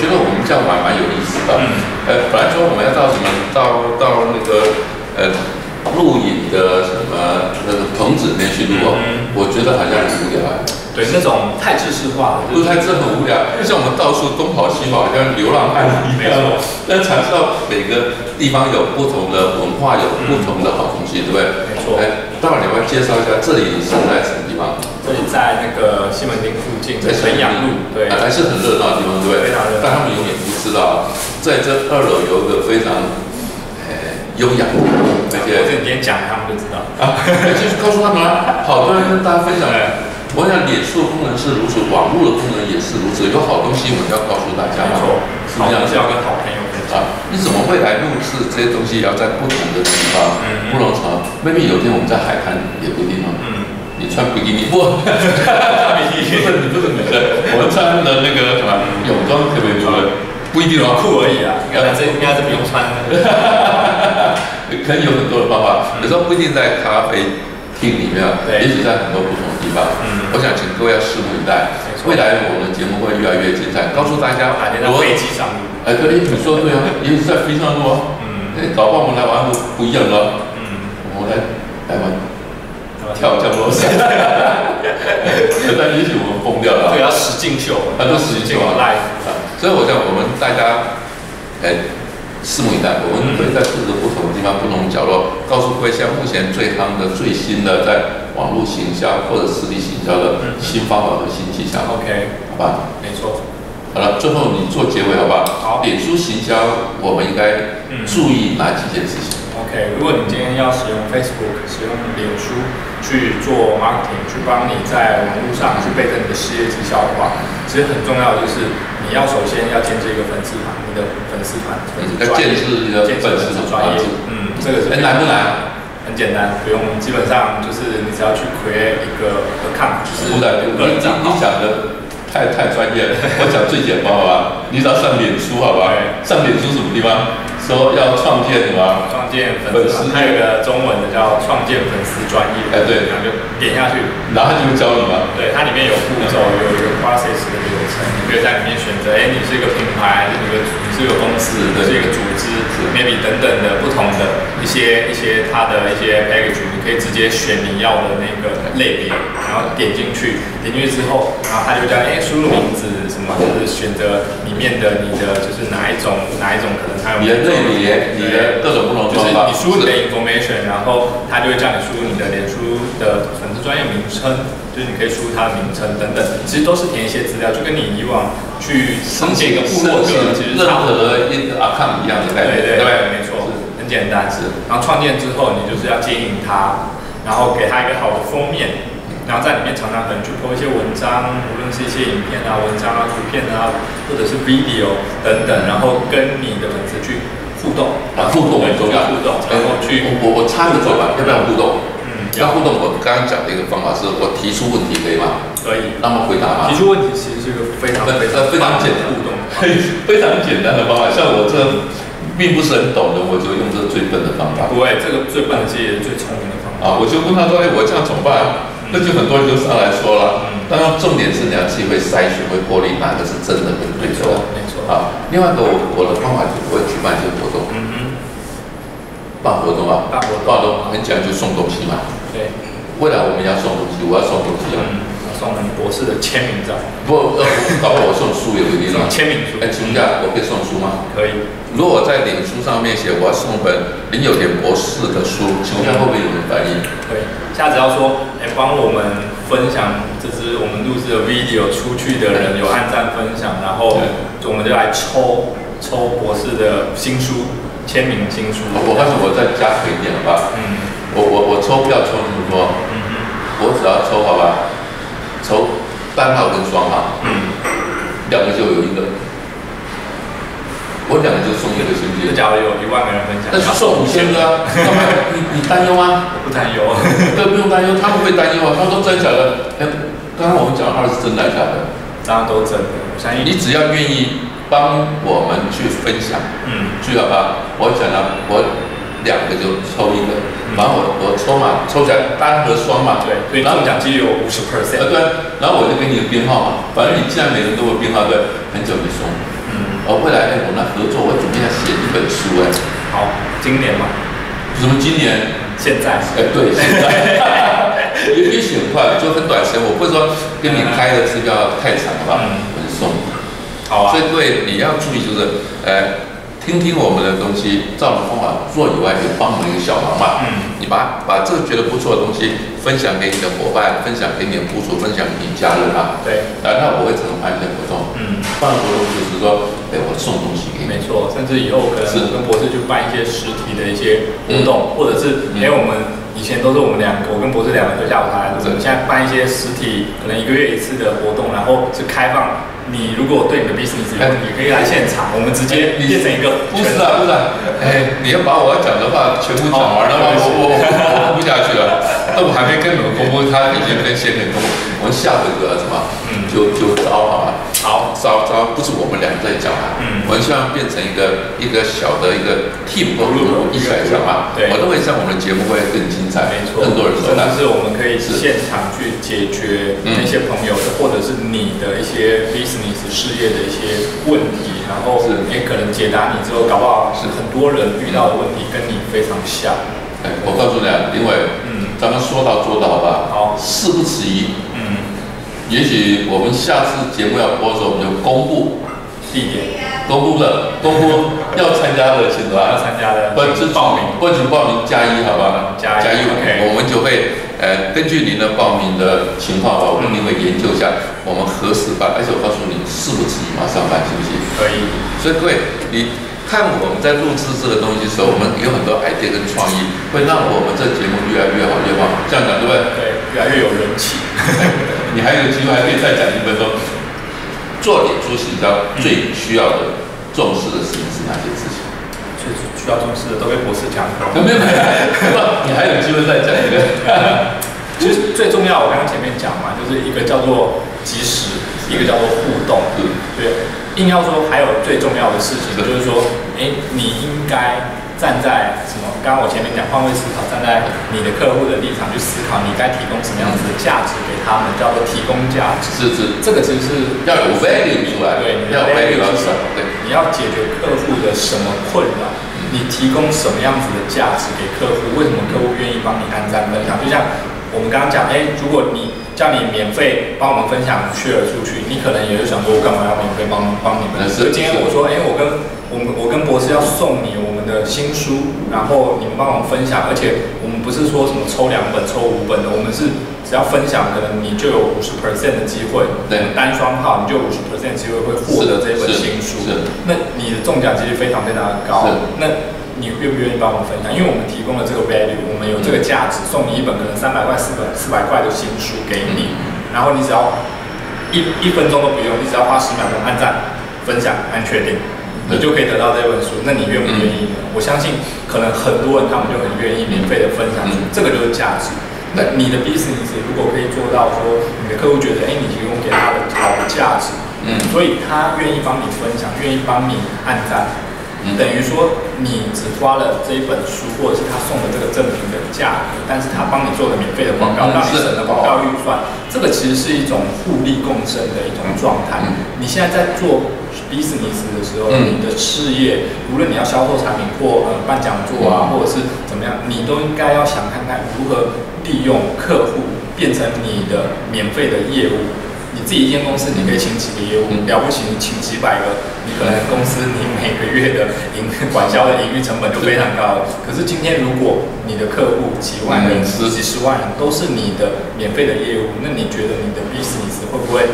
觉得我们这样玩蛮有意思的。本来说我们要到什么，到那个录影的什么那个棚子里面去录哦，我觉得好像很无聊啊。对，那种太制式化的，不是太制很无聊，就像我们到处东跑西跑，好像流浪汉一样。但才知道每个地方有不同的文化，有不同的好东西，对不对？没错。待会你要介绍一下这里是在什么地方？这里在那个西门町附近，在神阳路，对，还是很热闹的地方，对不对？非常热闹。但他们永远不知道，在这2楼有一个非常优雅，而且我今天讲，他们就知道啊，就是告诉他们啊，好多人跟大家分享。我想脸书的功能是如此，网络的功能也是如此，有好东西我们要告诉大家。没错，好东西要跟好朋友分享。你怎么会来录制这些东西？要在不同的地方，不同场合。maybe 有天我们在海滩也不一定哦。你穿比基尼不？穿比基尼不是你不是女生，我们穿的那个什么泳装可不可以录了？不一定哦，酷而已啊。男生应该是不用穿的。可以有很多的方法，有时候不一定在咖啡厅里面，也许在很多不同的地方。我想请各位要拭目以待，未来我们的节目会越来越精彩，告诉大家哪天在飞机上录。可以，你说对啊，也许在飞机上录啊。搞不好我们来玩不一样的。我们来玩跳降落伞，但也许我们疯掉了。对，要实境秀，很多实境秀啊 ，live。所以我想我们大家，拭目以待，我们会在各个不同的地方、不同的角落，告诉各位像目前最夯的、最新的在网络行销或者实体行销的新方法和新技巧。OK， 好吧？没错。好了，最后你做结尾好不好？好。脸书行销，我们应该注意哪几件事情？OK， 如果你今天要使用 Facebook、使用脸书去做 marketing， 去帮你在网络上去倍增你的事业绩效的话，其实很重要的就是你要首先要建设一个粉丝团，你的粉丝团，要建设一个粉丝专业，这个是难不难？很简单，不用，基本上就是你只要去 create 一个 account， 就是你讲的太专业了，我讲最简单好吧？你只要上脸书好吧？上脸书什么地方？说要创建什么？创建粉丝，还有一个中文的叫创建粉丝专业。对，然后就点下去，然后他就会教你嘛。对，它里面有步骤，有一个 process 的流程，你可以在里面选择，你是一个品牌，你是一个公司，你是一个组织 ，maybe 等等的不同的一些它的一些 package， 你可以直接选你要的那个类别，然后点进去之后，然后它就叫输入名字什么，就是选择里面的你的就是哪一种可能它有。你的各种不同就是你输入你的 information， 然后它就会叫你输入你的脸书的粉丝专业名称，就是你可以输入它的名称等等，其实都是填一些资料，就跟你以往去创建一个部落格，其实任何的 account 一样的概念。对，没错，很简单。然后创建之后，你就是要经营它，然后给它一个好的封面。然后在里面常常可能去 po 一些文章，无论是一些影片啊、文章啊、图片啊，或者是 video 等等，然后跟你的粉丝去互动，互动很重要，互动，然后去我插个嘴吧，要不要互动？要互动，我刚刚讲的一个方法是我提出问题可以吗？可以，让他们回答吗？提出问题其实是一个非常简单互动，非常简单的方法。像我这并不是很懂的，我就用这最笨的方法。不会，这个最笨的其实也是最聪明的方法。我就问他说：“我这样怎么办？”那就很多人就上来说了。当然，重点是你要自己会筛选、会过滤哪个是真的跟对的。没错。另外一个我的方法就是我会举办一些活动。办活动啊，办活动很讲究送东西嘛。对。未来我们要送东西，我要送东西啊。送你博士的签名照。不，搞不好我送书也不一定啊。签名书。请问一下，我可以送书吗？可以。如果我在脸书上面写我要送本林有田博士的书，请问一下会不会有人反应？可以。下次要说，帮我们分享这支我们录制的 video 出去的人有按赞分享，然后我们就来抽博士的新书签名新书。我告诉我再加腿一点好吧？我抽票抽那么多，我只要抽好吧，抽单号跟双号，两个就有一个。我两个就送一个星期。假如有1万个人分享，那就送5000个啊！干嘛？你担忧吗？不担忧。对，不用担忧，他们会担忧啊。他说真假的，刚刚我们讲的话是真的假的？当然都真的，我相信。你只要愿意帮我们去分享，去好吧？我讲了，我两个就抽一个，然后我抽嘛，抽起来单和双嘛，对，所以中奖几率有50%。对，然后我就给你个编号嘛，反正你既然每个人都有编号，对，很久没送。未来我们来合作，我准备要写一本书好，今年嘛？什么今年？现在？对，现在。也许很快，就很短时间，我不会说跟你开的支票太长了吧，我就送你。好啊。所以各位你要注意，就是听听我们的东西，照着方法做以外，也帮我们一个小忙嘛。你把这个觉得不错的东西分享给你的伙伴，分享给你的部属，分享给你家人啊。对。那我会常常办一些活动。办活动就是说，我送东西给你。没错，甚至以后可能我跟博士就办一些实体的一些活动，或者是我们以前都是我们两个，我跟博士两个就下午茶，我们现在办一些实体，可能1个月1次的活动，然后是开放。你如果对你的 business 有问题，可以来现场，我们直接变成一个。不是啊，你要把我要讲的话全部讲完了，我不下去了。那我还没跟你们公布，他已经跟先跟公布，我们下回合什么？就招好了。好，招不是我们两个在讲啊。我们希望变成一个小的一个 team 一起来讲嘛。对。我认为像我们的节目会更精彩，没错，更多人收看。甚至是我们可以现场去解决那些朋友的，或者是你的一些 business 事业的一些问题，然后可能解答你之后，搞不好是很多人遇到的问题跟你非常像。我告诉你啊，林伟，咱们说到做到，好不好？好，事不迟疑。也许我们下次节目要播的时候，我们就公布地点，公布要参加的，请吧？要参加的，关注报名加1，好吧？加1，我们就会根据您的报名的情况吧，我跟您会研究一下，我们何时办，而且我告诉你，事不迟疑，马上办，行不行？可以。所以各位，你看我们在录制这个东西的时候，我们有很多 idea 跟创意，会让我们这节目越来越好，越好。这样讲对不对？对，越来越有人气。你还有机会，还可以再讲1分钟。做脸书行销最需要的、重视的事情是哪些事情？最需要重视的都被博士讲过。没有，你还有机会再讲一个。其实最重要，我刚刚前面讲嘛，就是一个叫做即时，一个叫做互动。对，硬要说还有最重要的事情，就是说，你应该站在什么？刚刚我前面讲换位思考，站在你的客户的立场去思考，你该提供什么样子的价值给他们，叫做提供价值。这个其实是要有 value 出来。对，你的 value 是什么？对，你要解决客户的什么困扰？你提供什么样子的价值给客户？为什么客户愿意帮你按赞分享？就像我们刚刚讲，如果你叫你免费帮我们分享 share 出去，你可能也就想说，我干嘛要免费帮你们？所以今天我说，我跟博士要送你我们的新书，然后你们帮我们分享，而且我们不是说什么抽2本、抽5本的，我们是只要分享，可能你就有50% 的机会，对，单双号你就有50% 的机会会获得这一本新书，那你的中奖几率非常非常的高，那你愿不愿意帮我们分享？因为我们提供了这个 value， 我们有这个价值，送你1本可能300块、400块的新书给你，然后你只要1分钟都不用，你只要花10秒钟按赞、分享、按确定。你就可以得到这本书，那你愿不愿意呢？我相信可能很多人他们就很愿意免费的分享，这个就是价值。那你的 business 如果可以做到说，你的客户觉得，你提供给他的好的价值，所以他愿意帮你分享，愿意帮你按赞，等于说你只花了这一本书，或者是他送的这个赠品的价格，但是他帮你做了免费的广告，让你省了广告预算，这个其实是一种互利共生的一种状态。你现在在做business 的时候，你的事业，无论你要销售产品或办讲座啊，或者是怎么样，你都应该要想看看如何利用客户变成你的免费的业务。你自己一间公司，你可以请几个业务，了不起你请几百个，你可能公司你每个月的管销的营运成本就非常高了。可是今天如果你的客户几万人、几十万人都是你的免费的业务，那你觉得你的 business 会不会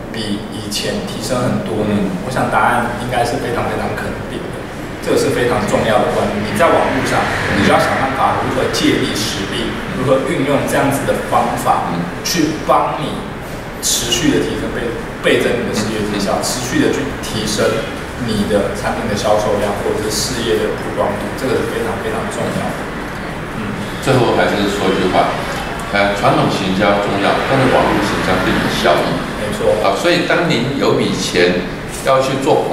比以前提升很多呢？我想答案应该是非常非常肯定的，这个是非常重要的观念。你在网络上，你就要想办法如何借力使力，如何运用这样子的方法去帮你持续的提升倍增你的事业绩效，持续的去提升你的产品的销售量或者是事业的曝光度，这个是非常非常重要的。最后还是说一句话，传统行销重要，但是网络行销更有效益。没错所以当您有笔钱要去做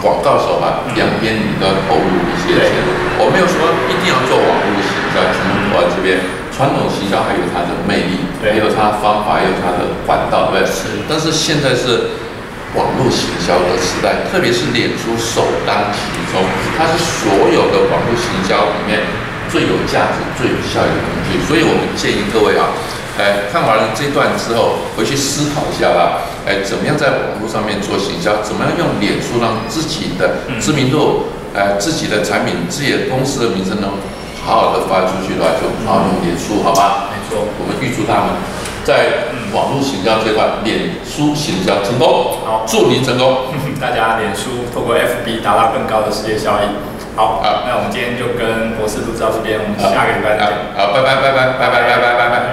广告的时候两边你都要投入一些钱。我没有说一定要做网络行销，全部投在这边。传统行销还有它的魅力，还有它的方法，还有它的管道，对不对？但是现在是网络行销的时代，特别是脸书首当其冲，它是所有的网络行销里面最有价值、最有效益的工具。所以我们建议各位啊，看完了这段之后，回去思考一下吧。怎么样在网络上面做行销？怎么样用脸书让自己的知名度，自己的产品、自己的公司的名声能好好的发出去的话，就好好用脸书，好吧？没错，我们预祝他们在网络行销这块，脸书行销成功。好，祝您成功。大家脸书透过 FB 达到更高的世界效益。好，那我们今天就跟博士录到这边，我们下个礼拜再见。好，拜拜。